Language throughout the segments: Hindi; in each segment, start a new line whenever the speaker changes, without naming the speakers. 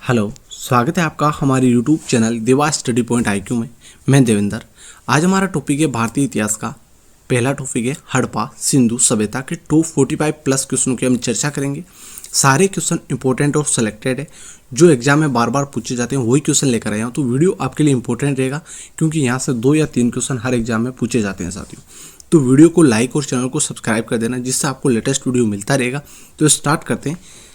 हेलो, स्वागत है आपका हमारे यूट्यूब चैनल देवा स्टडी पॉइंट IQ में। मैं देवेंद्र। आज हमारा टॉपिक है भारतीय इतिहास का। पहला टॉपिक है हड़प्पा सिंधु सभ्यता के 245 प्लस क्वेश्चनों की हम चर्चा करेंगे। सारे क्वेश्चन इंपॉर्टेंट और सिलेक्टेड है, जो एग्जाम में बार बार पूछे जाते हैं वही क्वेश्चन लेकर आया हूँ। तो वीडियो आपके लिए इंपॉर्टेंट रहेगा, क्योंकि यहाँ से 2 या 3 क्वेश्चन हर एग्जाम में पूछे जाते हैं साथियों। तो वीडियो को लाइक और चैनल को सब्सक्राइब कर देना, जिससे आपको लेटेस्ट वीडियो मिलता रहेगा। तो स्टार्ट करते हैं।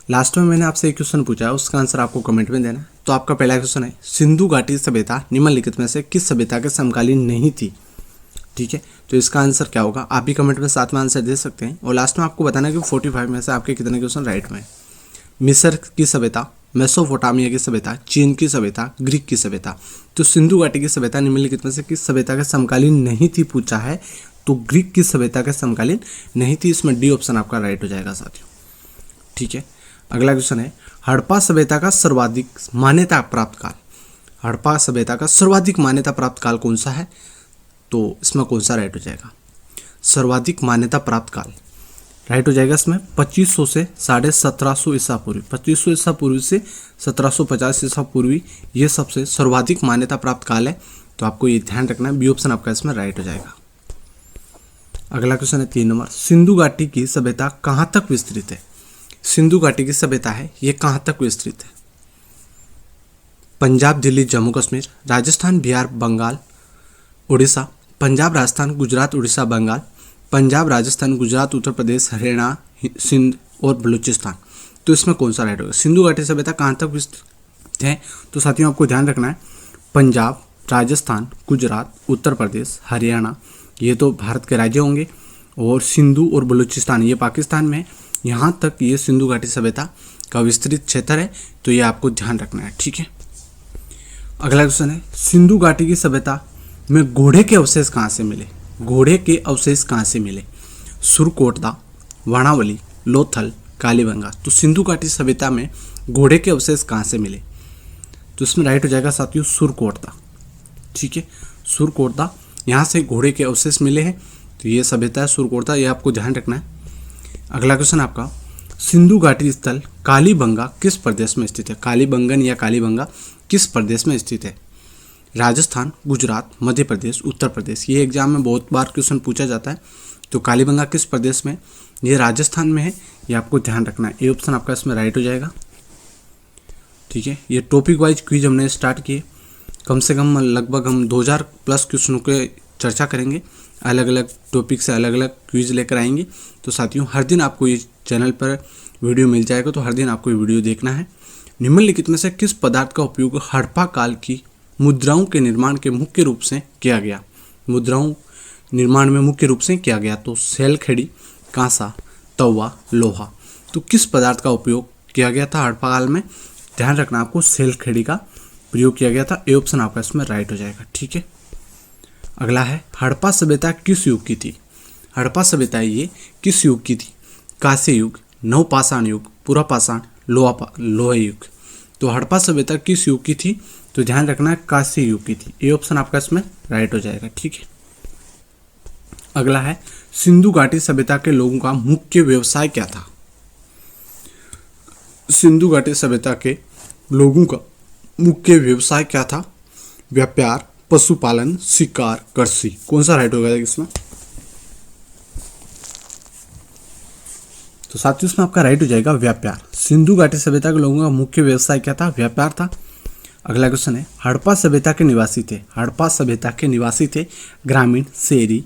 लास्ट में मैंने आपसे एक क्वेश्चन पूछा है, उसका आंसर आपको कमेंट में देना है। तो आपका पहला क्वेश्चन है, सिंधु घाटी सभ्यता निम्नलिखित में से किस सभ्यता के समकालीन नहीं थी? ठीक है, तो इसका आंसर क्या होगा आप भी कमेंट में साथ में आंसर दे सकते हैं। और लास्ट में आपको बताना है कि 45 में से आपके कितने क्वेश्चन राइट में है। मिस्र की सभ्यता, मेसोपोटामिया की सभ्यता, चीन की सभ्यता, ग्रीक की सभ्यता। तो सिंधु घाटी की सभ्यता निम्नलिखित में से किस सभ्यता के समकालीन नहीं थी पूछा है, तो ग्रीक की सभ्यता के समकालीन नहीं थी। इसमें डी ऑप्शन आपका राइट हो जाएगा साथियों। ठीक है, अगला क्वेश्चन है, हड़प्पा सभ्यता का सर्वाधिक मान्यता प्राप्त काल। हड़प्पा सभ्यता का सर्वाधिक मान्यता प्राप्त काल कौन सा है? तो इसमें कौन सा राइट हो जाएगा? सर्वाधिक मान्यता प्राप्त काल राइट हो जाएगा इसमें 2500 से 1750 ईसा पूर्वी। 2500 ईसा पूर्वी से 1750 ईसा पूर्वी, ये सबसे सर्वाधिक मान्यता प्राप्त काल है। तो आपको ये ध्यान रखना है, बी ऑप्शन आपका इसमें राइट हो जाएगा। अगला क्वेश्चन है 3 नंबर, सिंधु घाटी की सभ्यता कहाँ तक विस्तृत है? सिंधु घाटी की सभ्यता है ये कहाँ तक विस्तृत है? पंजाब, दिल्ली, जम्मू कश्मीर, राजस्थान, बिहार, बंगाल, उड़ीसा, पंजाब, राजस्थान, गुजरात, उड़ीसा, बंगाल, पंजाब, राजस्थान, गुजरात, उत्तर प्रदेश, हरियाणा, सिंध और बलूचिस्तान। तो इसमें कौन सा राइट होगा? सिंधु घाटी सभ्यता कहाँ तक विस्तृत है? तो साथियों आपको ध्यान रखना है, पंजाब, राजस्थान, गुजरात, उत्तर प्रदेश, हरियाणा, ये तो भारत के राज्य होंगे, और सिंधु और बलूचिस्तान ये पाकिस्तान में है। यहाँ तक ये सिंधु घाटी सभ्यता का विस्तृत क्षेत्र है। तो ये आपको ध्यान रखना है। ठीक है, अगला क्वेश्चन है, सिंधु घाटी की सभ्यता में घोड़े के अवशेष कहाँ से मिले? घोड़े के अवशेष कहाँ से मिले? सुरकोटदा, वाणावली, लोथल, कालीबंगा। तो सिंधु घाटी सभ्यता में घोड़े के अवशेष कहाँ से मिले? तो इसमें राइट हो जाएगा साथियों सुरकोटदा। ठीक है, सुरकोटदा, यहाँ से घोड़े के अवशेष मिले हैं। तो ये सभ्यता है सुरकोटदा, ये आपको ध्यान रखना है। अगला क्वेश्चन आपका, सिंधु घाटी स्थल कालीबंगा किस प्रदेश में स्थित है? कालीबंगन या कालीबंगा किस प्रदेश में स्थित है? राजस्थान, गुजरात, मध्य प्रदेश, उत्तर प्रदेश। ये एग्जाम में बहुत बार क्वेश्चन पूछा जाता है। तो कालीबंगा किस प्रदेश में? ये राजस्थान में है, ये आपको ध्यान रखना है। ये ऑप्शन आपका इसमें राइट हो जाएगा। ठीक है, ये टॉपिक वाइज क्विज हमने स्टार्ट किए। कम से कम लगभग हम 2000 प्लस क्वेश्चनों के चर्चा करेंगे, अलग अलग टॉपिक से अलग अलग क्विज लेकर आएंगे। तो साथियों हर दिन आपको ये चैनल पर वीडियो मिल जाएगा, तो हर दिन आपको ये वीडियो देखना है। निम्नलिखित में से किस पदार्थ का उपयोग हड़प्पा काल की मुद्राओं के निर्माण के मुख्य रूप से किया गया? मुद्राओं निर्माण में मुख्य रूप से किया गया, तो सेल खेड़ी, कांसा, तवा, लोहा। तो किस पदार्थ का उपयोग किया गया था हड़प्पा काल में? ध्यान रखना आपको, सेल खेड़ी का प्रयोग किया गया था। ए ऑप्शन आपका इसमें राइट हो जाएगा। ठीक है, अगला है, हड़प्पा सभ्यता किस युग की थी? हड़प्पा सभ्यता ये किस युग की थी? कांस्य युग, नवपाषाण युग, पुरापाषाण, लोहा युग। तो हड़प्पा सभ्यता किस युग की थी? तो ध्यान रखना है कांस्य युग की थी। ये ऑप्शन आपका इसमें राइट हो जाएगा। ठीक है, अगला है, सिंधु घाटी सभ्यता के लोगों का मुख्य व्यवसाय क्या था? सिंधु घाटी सभ्यता के लोगों का मुख्य व्यवसाय क्या था? व्यापार, पशुपालन, शिकार, कृषि। कौन सा राइट होगा इसमें? तो साथियों इसमें आपका राइट हो जाएगा व्यापार। सिंधु घाटी सभ्यता के लोगों का मुख्य व्यवसाय क्या था? व्यापार था। अगला क्वेश्चन है, हड़प्पा सभ्यता के निवासी थे। हड़प्पा सभ्यता के निवासी थे ग्रामीण, शहरी,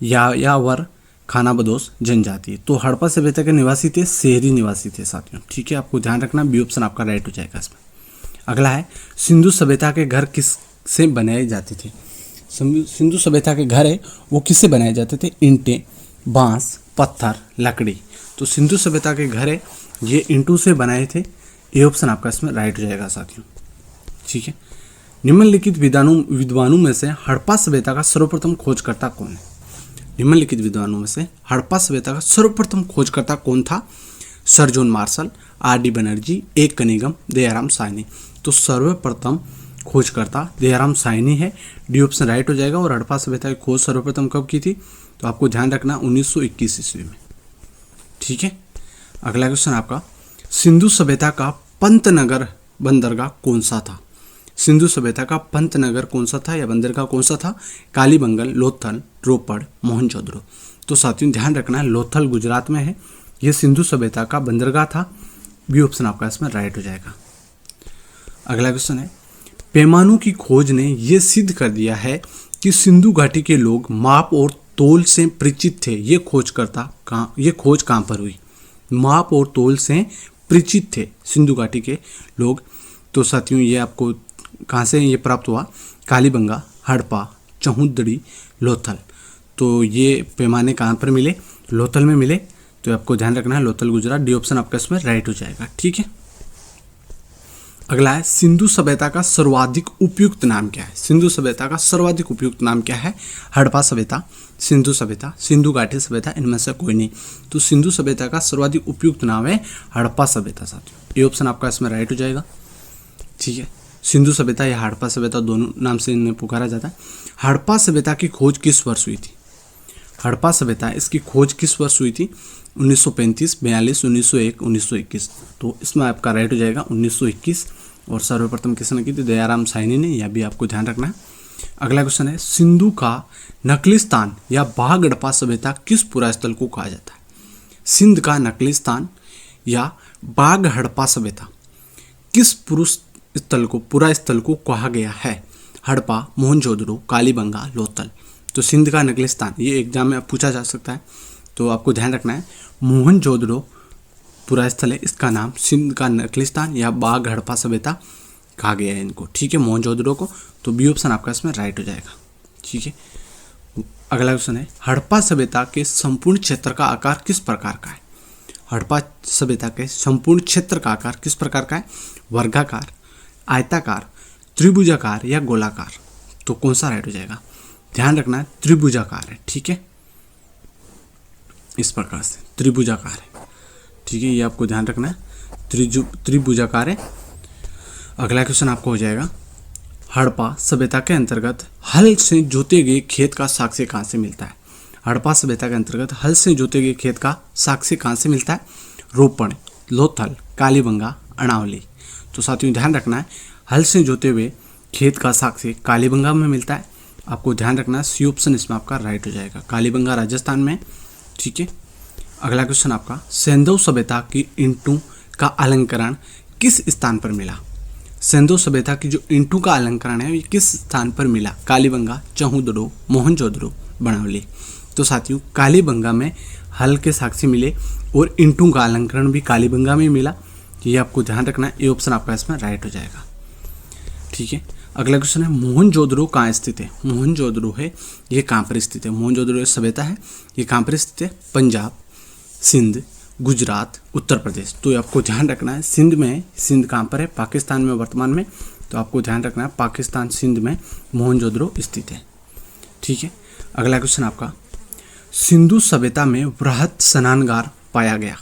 यावर, खानाबदोश, जनजातीय। तो हड़प्पा सभ्यता के निवासी थे शहरी निवासी थे साथियों। ठीक है, आपको ध्यान रखना, बी ऑप्शन आपका राइट हो जाएगा इसमें। अगला है, सिंधु सभ्यता के घर किस से बनाए जाते थे? सिंधु सभ्यता के घर है वो किससे बनाए जाते थे? ईंटें, बांस, पत्थर, लकड़ी। तो सिंधु सभ्यता के घर है ये ईंटों से बनाए थे। ये ऑप्शन आपका इसमें राइट हो जाएगा साथियों। ठीक है, निम्नलिखित विद्वानों में से हड़प्पा सभ्यता का सर्वप्रथम खोजकर्ता कौन है? निम्नलिखित विद्वानों में से हड़प्पा सभ्यता का सर्वप्रथम खोजकर्ता कौन था? Sir John martial, R.D. Banerjee, A. Cunningham, Dayaram Sahni. तो सर्वप्रथम खोजकर्ता दयाराम साहनी है। डी ऑप्शन राइट हो जाएगा। और हड़प्पा सभ्यता की खोज सर्वप्रथम कब की थी? तो आपको ध्यान रखना 1921 ईस्वी में। ठीक है, अगला क्वेश्चन आपका, सिंधु सभ्यता का पंतनगर बंदरगाह कौन सा था? सिंधु सभ्यता का पंतनगर कौन सा था या बंदरगाह कौन सा था? कालीबंगन, लोथल, रोपड़, मोहनजोदड़ो। तो साथियों ध्यान रखना है, लोथल गुजरात में है, यह सिंधु सभ्यता का बंदरगाह था। बी ऑप्शन आपका इसमें राइट हो जाएगा। अगला क्वेश्चन है, पैमानों की खोज ने यह सिद्ध कर दिया है कि सिंधु घाटी के लोग माप और तोल से परिचित थे। ये खोज कहाँ पर हुई? माप और तोल से परिचित थे सिंधु घाटी के लोग। तो साथियों ये आपको कहाँ से ये प्राप्त हुआ? कालीबंगा, हड़प्पा, चहुंदड़ी, लोथल। तो ये पैमाने कहाँ पर मिले? लोथल में मिले। तो आपको ध्यान रखना है, लोथल गुजरात। डी ऑप्शन आपका इसमें राइट हो जाएगा। ठीक है। अगला है, सिंधु सभ्यता का सर्वाधिक उपयुक्त नाम क्या है? सिंधु सभ्यता का सर्वाधिक उपयुक्त नाम क्या है? हड़प्पा सभ्यता, सिंधु सभ्यता, सिंधु घाटी सभ्यता, इनमें से कोई नहीं। तो सिंधु सभ्यता का सर्वाधिक उपयुक्त नाम है हड़प्पा सभ्यता। साथियों ये ऑप्शन आपका इसमें राइट हो जाएगा। ठीक है, सिंधु सभ्यता या हड़प्पा सभ्यता दोनों नाम से इन्हें पुकारा जाता है। हड़प्पा सभ्यता की खोज किस वर्ष हुई थी? हड़प्पा सभ्यता इसकी खोज किस वर्ष हुई थी? 1935, 42, 1901, 1921। तो इसमें आपका राइट हो जाएगा 1921। और सर्वप्रथम किसने की थी? दयाराम साहनी ने। यह भी आपको ध्यान रखना है। अगला क्वेश्चन है, सिंधु का नकलिस्तान या बाघ हड़प्पा सभ्यता किस पुरा स्थल को कहा जाता है? सिंध का नकलिस्तान या बाघ हड़प्पा सभ्यता किस पुरा स्थल को कहा गया है? हड़प्पा, मोहनजोदड़ो, कालीबंगा, लोथल। तो सिंध का नकलिस्तान ये एग्जाम में पूछा जा सकता है। तो आपको ध्यान रखना है, मोहनजोदड़ो पूरा स्थल है, इसका नाम सिंध का नकलिस्तान या बाघ हड़प्पा सभ्यता कहा गया है इनको। ठीक है, मोहनजोदड़ो को। तो बी ऑप्शन आपका इसमें राइट हो जाएगा। ठीक है। अगला क्वेश्चन है, हड़प्पा सभ्यता के संपूर्ण क्षेत्र का आकार किस प्रकार का है? हड़प्पा सभ्यता के संपूर्ण क्षेत्र का आकार किस प्रकार का है? वर्गाकार, आयताकार, त्रिभुजाकार या गोलाकार। तो कौन सा राइट हो जाएगा? ध्यान रखना है, त्रिभुजाकार है। ठीक है, इस प्रकार से त्रिभुजाकार है। ठीक है, ये आपको ध्यान रखना है, त्रिभुजाकार है। अगला क्वेश्चन आपको हो जाएगा, हड़प्पा सभ्यता के अंतर्गत हल से जोते गए खेत का साक्ष्य कहाँ से मिलता है? हड़प्पा सभ्यता के अंतर्गत हल से जोते गए खेत का साक्ष्य कहाँ से मिलता है? रोपड़, लोथल, कालीबंगा, अणावली। तो साथियों ध्यान रखना है, हल से जोते हुए खेत का साक्ष्य कालीबंगा में मिलता है। आपको ध्यान रखना है, सी ऑप्शन इसमें आपका राइट हो जाएगा, कालीबंगा राजस्थान में। ठीक है। अगला क्वेश्चन आपका, सिंधु सभ्यता की ईंटों का अलंकरण किस स्थान पर मिला? सिंधु सभ्यता की जो ईंटों का अलंकरण है ये किस स्थान पर मिला? कालीबंगा, चहुंदड़ो, मोहनजोदड़ो, बनावली। तो साथियों कालीबंगा में हल के साक्ष्य मिले और ईंटों का अलंकरण भी कालीबंगा में मिला। ये आपको ध्यान रखना है, ये ऑप्शन आपका इसमें राइट हो जाएगा। ठीक है। अगला क्वेश्चन है, मोहनजोदड़ो कहाँ स्थित है? मोहनजोदड़ो है ये कहाँ पर स्थित है? मोहनजोदड़ो सभ्यता है ये कहाँ पर स्थित है? पंजाब, सिंध, गुजरात, उत्तर प्रदेश। तो आपको ध्यान रखना है, सिंध में, सिंध कहाँ पर है? पाकिस्तान में वर्तमान में। तो आपको ध्यान रखना है, पाकिस्तान सिंध में मोहनजोदड़ो स्थित है। ठीक है। अगला क्वेश्चन आपका, सिंधु सभ्यता में वृहत स्नानगार पाया गया।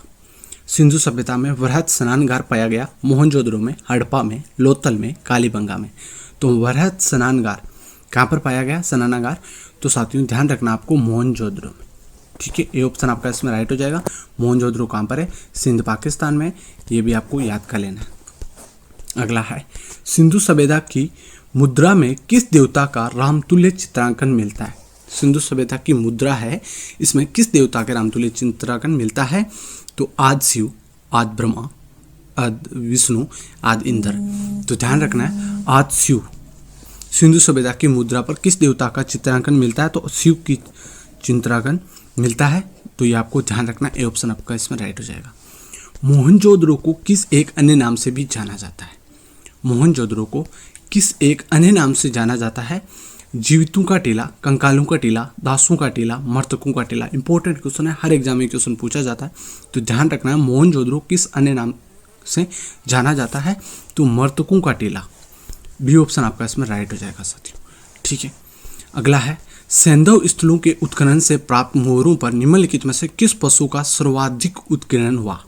सिंधु सभ्यता में वृहत स्नानगार पाया गया मोहनजोदड़ो में, हड़प्पा में, लोथल में, कालीबंगा में। तो वृहत स्नानगार कहाँ पर पाया गया? स्नानागार। तो साथियों ध्यान रखना आपको, मोहनजोदड़ो में। ठीक है, ये ऑप्शन आपका इसमें राइट हो जाएगा। मोहनजोदड़ो कहाँ पर है? सिंध पाकिस्तान में। ये भी आपको याद कर लेना है। अगला है, सिंधु सभ्यता की मुद्रा में किस देवता का रामतुल्य चित्रांकन मिलता है? सिंधु सभ्यता की मुद्रा है, इसमें किस देवता के रामतुल्य चित्रांकन मिलता है? तो आदि शिव, आदि ब्रह्मा, आदि विष्णु, आदि इंद्र। तो ध्यान रखना है, आदि शिव। सिंधु सभ्यता की मुद्रा पर किस देवता का चित्रांकन मिलता है? तो शिव की चित्रांकन मिलता है। तो ये आपको ध्यान रखना, ए ऑप्शन आपका इसमें राइट हो जाएगा। मोहनजोदड़ो को किस एक अन्य नाम से भी जाना जाता है? मोहनजोदड़ो को किस एक अन्य नाम से जाना जाता है? जीवितों का टीला, कंकालों का टीला, दासों का टीला, मृतकों का टीला। इंपॉर्टेंट क्वेश्चन है, हर एग्जाम में क्वेश्चन पूछा जाता है। तो ध्यान रखना है, मोहनजोदड़ो किस अन्य नाम से जाना जाता है? तो मृतकों का टीला। बी ऑप्शन आपका इसमें राइट हो जाएगा साथियों। ठीक है। अगला है, सैंधव स्थलों के उत्खनन से प्राप्त मोहरों पर निम्नलिखित में से किस पशु का सर्वाधिक उत्कीर्णन हुआ?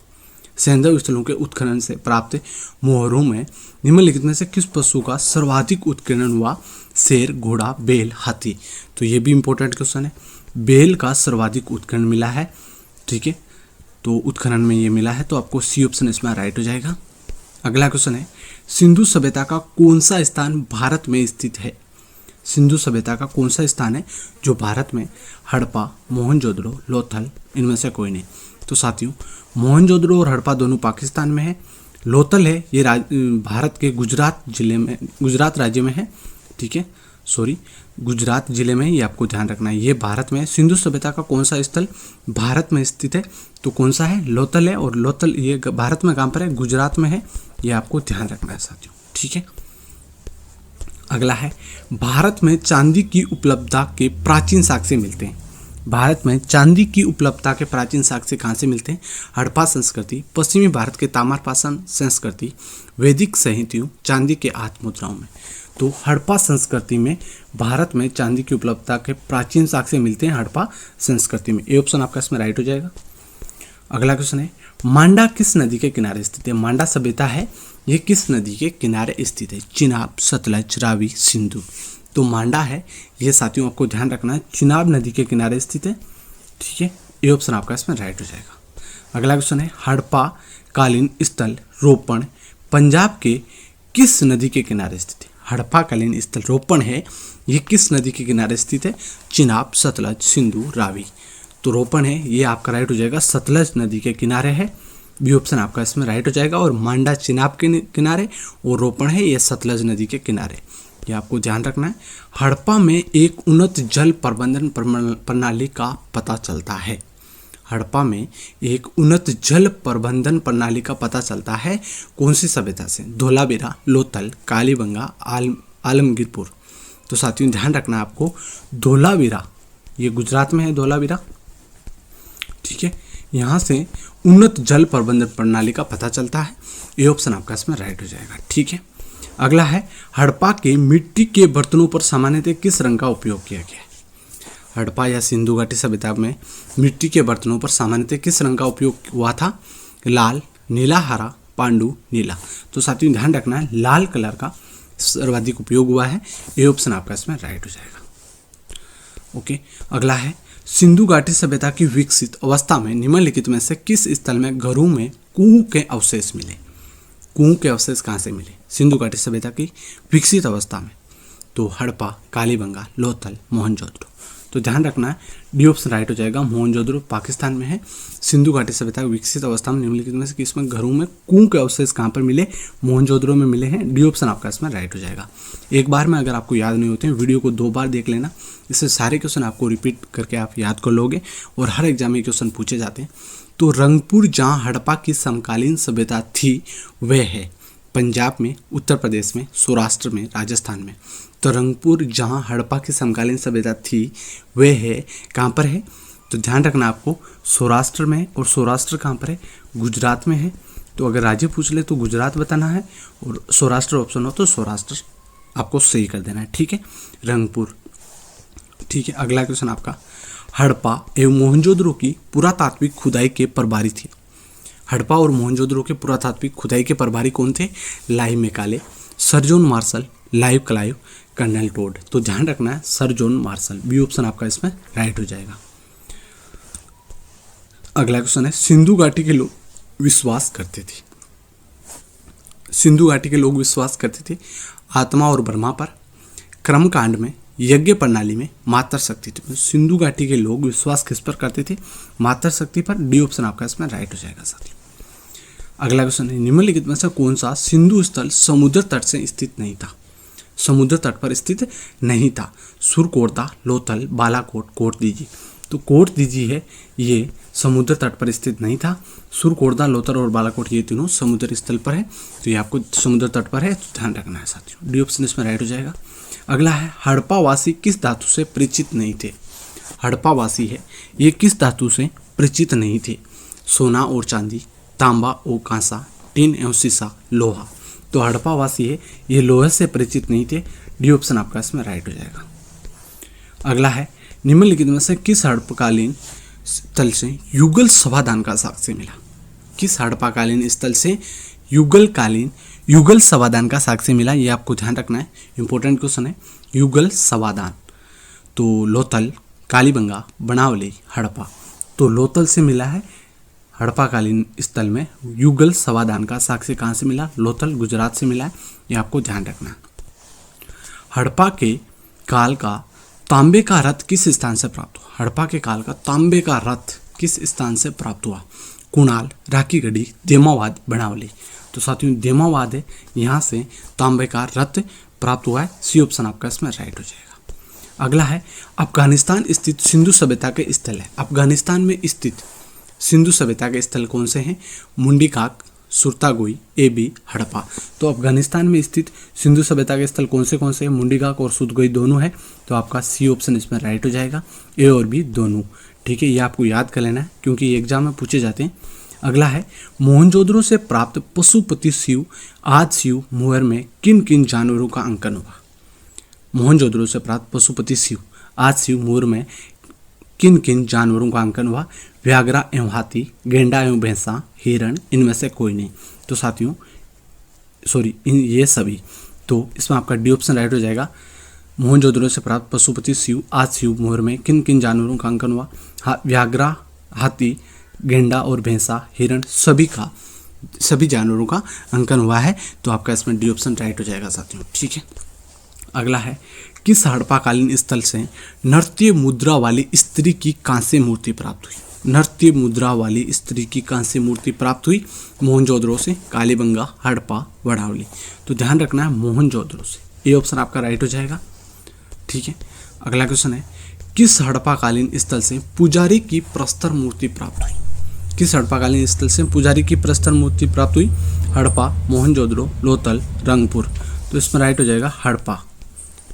सैंधव स्थलों के उत्खनन से प्राप्त मोहरों में निम्नलिखित में से किस पशु का सर्वाधिक उत्कीर्णन हुआ? शेर, घोड़ा, बैल, हाथी। तो ये भी इंपॉर्टेंट क्वेश्चन है, बैल का सर्वाधिक उत्कीर्णन मिला है। ठीक है, तो उत्खनन में ये मिला है, तो आपको सी ऑप्शन इसमें राइट हो जाएगा। अगला क्वेश्चन है, सिंधु सभ्यता का कौन सा स्थान भारत में स्थित है? सिंधु सभ्यता का कौन सा स्थान है जो भारत में? हड़प्पा, मोहनजोदड़ो, लोथल, इनमें से कोई नहीं। तो साथियों, मोहनजोदड़ो और हड़प्पा दोनों पाकिस्तान में है। लोथल है ये भारत के गुजरात राज्य में है, ठीक है, सॉरी गुजरात जिले में, ये आपको ध्यान रखना है, ये भारत में है। सिंधु सभ्यता का कौन सा स्थल भारत में स्थित है? तो कौन सा है? लोथल है, और लोथल ये भारत में कहाँ पर है? गुजरात में है, ये आपको ध्यान रखना है साथियों, ठीक है। अगला है, भारत में चांदी की उपलब्धता के प्राचीन साक्ष्य मिलते हैं। भारत में चांदी की उपलब्धता के प्राचीन साक्ष्य कहाँ से मिलते हैं? हड़प्पा संस्कृति, पश्चिमी भारत के ताम्रपाषाण संस्कृति, वैदिक साहित्यों, चांदी के हाथ मुद्राओं में। तो हड़प्पा संस्कृति में भारत में चांदी की उपलब्धता के प्राचीन साक्ष्य मिलते हैं हड़प्पा संस्कृति में। ये ऑप्शन आपका इसमें राइट हो जाएगा। अगला क्वेश्चन है, मांडा किस नदी के किनारे स्थित है? मांडा सभ्यता है ये किस नदी के किनारे स्थित है? चिनाब, सतलज, रावी, सिंधु। तो मांडा है ये साथियों आपको ध्यान रखना है, चिनाब नदी के किनारे स्थित है, ठीक है। ये ऑप्शन आपका इसमें राइट हो जाएगा। अगला क्वेश्चन है, हड़प्पा कालीन स्थल रोपण पंजाब के किस नदी के किनारे स्थित है? हड़प्पा कालीन स्थल रोपण है ये किस नदी के किनारे स्थित है? चिनाब, सतलज, सिंधु, रावी। तो रोपण है ये आपका राइट हो जाएगा, सतलज नदी के किनारे है, बी ऑप्शन आपका इसमें राइट हो जाएगा। और मांडा चिनाब के किनारे और रोपण है ये सतलज नदी के किनारे, ये आपको ध्यान रखना है। हड़प्पा में एक उन्नत जल प्रबंधन प्रणाली का पता चलता है। हड़प्पा में एक उन्नत जल प्रबंधन प्रणाली का पता चलता है कौन सी सभ्यता से? धोलावीरा, लोथल, कालीबंगा, आलमगीरपुर। तो साथियों ध्यान रखना है आपको, धोलावीरा ये गुजरात में है, धोलावीरा, ठीक है, यहाँ से उन्नत जल प्रबंधन प्रणाली का पता चलता है। ये ऑप्शन आपका इसमें राइट हो जाएगा, ठीक है। अगला है, हड़प्पा के मिट्टी के बर्तनों पर सामान्यतः किस रंग का उपयोग किया गया है? हड़प्पा या सिंधु घाटी सभ्यता में मिट्टी के बर्तनों पर सामान्यतः किस रंग का उपयोग हुआ था? लाल, नीला, हरा, पांडु, नीला। तो साथियों ध्यान रखना है, लाल कलर का सर्वाधिक उपयोग हुआ है। ये ऑप्शन आपका इसमें राइट हो जाएगा। ओके, अगला है, सिंधु घाटी सभ्यता की विकसित अवस्था में निम्नलिखित में से किस स्थल में घरों में कुओं के अवशेष मिले? कुओं के अवशेष कहाँ से मिले सिंधु घाटी सभ्यता की विकसित अवस्था में? तो हड़प्पा, कालीबंगा, लोथल, मोहनजोदड़ो। तो ध्यान रखना है, डी ऑप्शन राइट हो जाएगा, मोहनजोदड़ो पाकिस्तान में है। सिंधु घाटी सभ्यता की विकसित अवस्था में निम्नलिखित में से किसमें घरों में कुओं के अवशेष कहाँ पर मिले? मोहनजोदड़ो में मिले हैं। डी ऑप्शन आपका इसमें राइट हो जाएगा। एक बार में अगर आपको याद नहीं होते हैं, वीडियो को 2 बार देख लेना, इससे सारे क्वेश्चन आपको रिपीट करके आप याद कर लोगे और हर एग्जाम में क्वेश्चन पूछे जाते हैं। तो रंगपुर जहाँ हड़प्पा की समकालीन सभ्यता थी वह है पंजाब में, उत्तर प्रदेश में, सौराष्ट्र में, राजस्थान में। तो रंगपुर जहाँ हड़प्पा की समकालीन सभ्यता थी वह है कहाँ पर है? तो ध्यान रखना आपको, सौराष्ट्र में। और सौराष्ट्र कहाँ पर है? गुजरात में है। तो अगर राज्य पूछ ले तो गुजरात बताना है, और सौराष्ट्र ऑप्शन हो तो सौराष्ट्र आपको सही कर देना है, ठीक है, रंगपुर, ठीक है। अगला क्वेश्चन आपका, हड़प्पा एवं मोहनजोदड़ो की पुरातात्विक खुदाई के प्रभारी थे। हड़प्पा और मोहनजोदड़ो के पुरातात्विक खुदाई के प्रभारी कौन थे? लाइव मेकाले, सर जॉन मार्शल, लाइव क्लाइव, कर्नल टोड। तो ध्यान रखना है, sir John Marshall, B option आपका इसमें राइट हो जाएगा। अगला क्वेश्चन है, सिंधु घाटी के लोग विश्वास करते थे, सिंधु घाटी के लोग विश्वास करते थे आत्मा और ब्रह्मा पर, कर्मकांड में, यज्ञ प्रणाली में, मातृ शक्ति थी। सिंधु घाटी के लोग विश्वास किस पर करते थे? मातृ शक्ति पर। डी ऑप्शन आपका इसमें राइट हो जाएगा साथियों। अगला क्वेश्चन है, निम्नलिखित में से कौन सा सिंधु स्थल समुद्र तट से स्थित नहीं था? समुद्र तट पर स्थित नहीं था। सुरकोटदा, लोथल, बालाकोट, कोट दीजी। तो कोट दीजी है ये समुद्र तट पर स्थित नहीं था। सुरकोटदा, लोथल और बालाकोट ये तीनों समुद्र स्थल पर है, तो ये आपको समुद्र तट पर है, तो ध्यान रखना है साथियों। डी ऑप्शन इसमें राइट हो जाएगा। अगला है, हड़प्पावासी किस धातु से परिचित नहीं थे? हड़प्पावासी है ये किस धातु से परिचित नहीं थे? सोना और चांदी, तांबा और कांसा, टिन एवं शीशा, लोहा। तो हड़प्पावासी है ये लोहे से परिचित नहीं थे। डी ऑप्शन आपका इसमें राइट हो जाएगा। अगला है, निम्नलिखित में से किस हड़प्पाकालीन स्थल से युगल समाधान का साक्ष्य मिला? किस हड़प्पाकालीन स्थल से युगल समाधान का साक्ष्य मिला? ये आपको ध्यान रखना है, इंपॉर्टेंट क्वेश्चन है। युगल समाधान, तो लोथल, कालीबंगा, बनावली, हड़प्पा। तो लोथल से मिला है हड़प्पाकालीन स्थल में युगल समाधान का साक्ष्य कहाँ से मिला? लोथल, गुजरात से मिला है, ये आपको ध्यान रखना है। हड़प्पा के काल का तांबे का रथ किस स्थान से प्राप्त हुआ? हड़प्पा के काल का तांबे का रथ किस स्थान से प्राप्त हुआ? कुणाल, राखीगढ़ी, देमावाद, बनावली। तो साथियों देमावाद है, यहाँ से तांबे का रथ प्राप्त हुआ है। सी ऑप्शन आपका इसमें राइट हो जाएगा। अगला है अफगानिस्तान स्थित सिंधु सभ्यता के स्थल है। अफगानिस्तान में स्थित सिंधु सभ्यता के स्थल कौन से हैं? मुंडीकाक, सुरतागोई, एबी, हड़प्पा। तो अफगानिस्तान में स्थित सिंधु सभ्यता के स्थल कौन से हैं? मुंडीकाक और सुरतागोई दोनों है। तो आपका सी ऑप्शन इसमें राइट हो जाएगा, ए और बी दोनों। ठीक है, ये आपको याद कर लेना है क्योंकि ये एग्जाम में पूछे जाते हैं। अगला है मोहनजोदड़ो से प्राप्त पशुपति शिव आज शिव मुहर में किन किन जानवरों का अंकन हुआ? मोहनजोदड़ो से प्राप्त पशुपति शिव आज शिव मुहर में किन किन जानवरों का अंकन हुआ? व्याघ्रा एवं हाथी, गेंडा एवं भैंसा, हिरण, इनमें से कोई नहीं। तो साथियों ये सभी। तो इसमें आपका डी ऑप्शन राइट हो जाएगा। मोहनजोदड़ो से प्राप्त पशुपति शिव आज शिव मुहर में किन किन जानवरों का अंकन हुआ? व्याघ्रा, हाथी, गेंडा और भैंसा, हिरण, सभी जानवरों का अंकन हुआ है। तो आपका इसमें डी ऑप्शन राइट हो जाएगा साथियों। ठीक है, अगला है किस हड़प्पाकालीन स्थल से नृत्य मुद्रा वाली स्त्री की कांस्य मूर्ति प्राप्त हुई? नृत्य मुद्रा वाली स्त्री की कांस्य मूर्ति प्राप्त हुई मोहनजोदड़ो से, कालीबंगा, हड़प्पा, बढ़ावली। तो ध्यान रखना है मोहनजोदड़ो से, ये ऑप्शन आपका राइट हो जाएगा। ठीक है, अगला क्वेश्चन है किस हड़प्पाकालीन स्थल से पुजारी की प्रस्तर मूर्ति प्राप्त हुई? किस हड़प्पाकालीन स्थल से पुजारी की प्रस्तर मूर्ति प्राप्त हुई? हड़प्पा, मोहनजोदड़ो, लोथल, रंगपुर। तो इसमें राइट हो जाएगा हड़प्पा,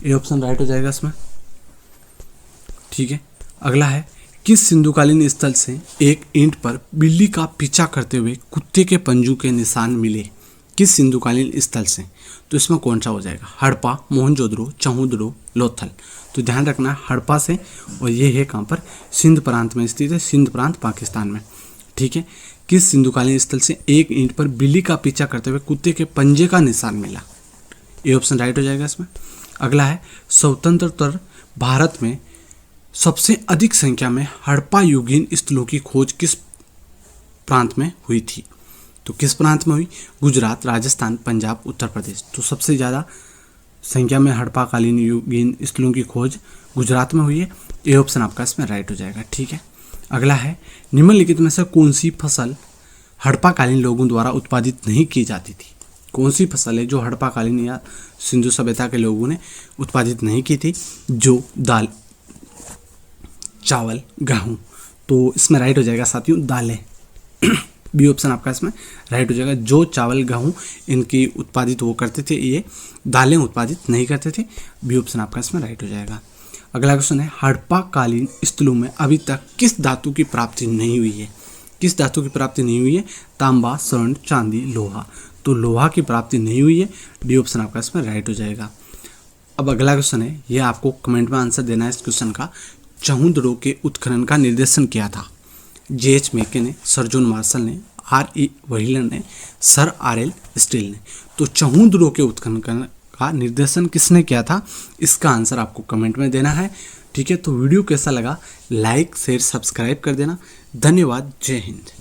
ये ऑप्शन राइट हो जाएगा इसमें। ठीक है, अगला है किस सिंधुकालीन स्थल से एक ईंट पर बिल्ली का पीछा करते हुए कुत्ते के पंजों के निशान मिले? किस सिंधुकालीन स्थल से? तो इसमें कौन सा हो जाएगा? हड़प्पा, मोहनजोदड़ो, चहुंदड़ो, लोथल। तो ध्यान रखना हड़प्पा से, और ये है कहाँ पर? सिंध प्रांत में स्थित है, सिंध प्रांत पाकिस्तान में। ठीक है, किस सिंधुकालीन स्थल से एक ईंट पर बिल्ली का पीछा करते हुए कुत्ते के पंजे का निशान मिला? ये ऑप्शन राइट हो जाएगा इसमें। अगला है स्वतंत्रोत्तर भारत में सबसे अधिक संख्या में हड़प्पा युगीन स्थलों की खोज किस प्रांत में हुई थी? तो किस प्रांत में हुई? गुजरात, राजस्थान, पंजाब, उत्तर प्रदेश। तो सबसे ज़्यादा संख्या में हड़प्पाकालीन युगीन स्थलों की खोज गुजरात में हुई है। ये ऑप्शन आपका इसमें राइट हो जाएगा। ठीक है, अगला है निम्नलिखित में से कौन सी फसल हड़प्पाकालीन लोगों द्वारा उत्पादित नहीं की जाती थी? कौन सी फसल है जो हड़प्पाकालीन या सिंधु सभ्यता के लोगों ने उत्पादित नहीं की थी? जो दाल, चावल, गेहूँ। तो इसमें राइट हो जाएगा साथियों दालें। बी ऑप्शन आपका इसमें राइट हो जाएगा। जो चावल, गेहूँ इनकी उत्पादित वो करते थे, ये दालें उत्पादित नहीं करते थे। बी ऑप्शन आपका इसमें राइट हो जाएगा। अगला क्वेश्चन है हड़प्पाकालीन स्थलों में अभी तक किस धातु की प्राप्ति नहीं हुई है? किस धातु की प्राप्ति नहीं हुई है? तांबा, स्वर्ण, चांदी, लोहा। तो लोहा की प्राप्ति नहीं हुई है। डी ऑप्शन आपका इसमें राइट हो जाएगा। अब अगला क्वेश्चन है, ये आपको कमेंट में आंसर देना है इस क्वेश्चन का। चहुंदड़ो के उत्खनन का निर्देशन किया था? J.H. मेके ने, सर जॉन मार्शल ने, R.E. व्हीलर ने, सर R.L. स्टील ने। तो चहुंदड़ो के उत्खनन का निर्देशन किसने किया था? इसका आंसर आपको कमेंट में देना है। ठीक है, तो वीडियो कैसा लगा लाइक शेयर सब्सक्राइब कर देना। धन्यवाद, जय हिंद।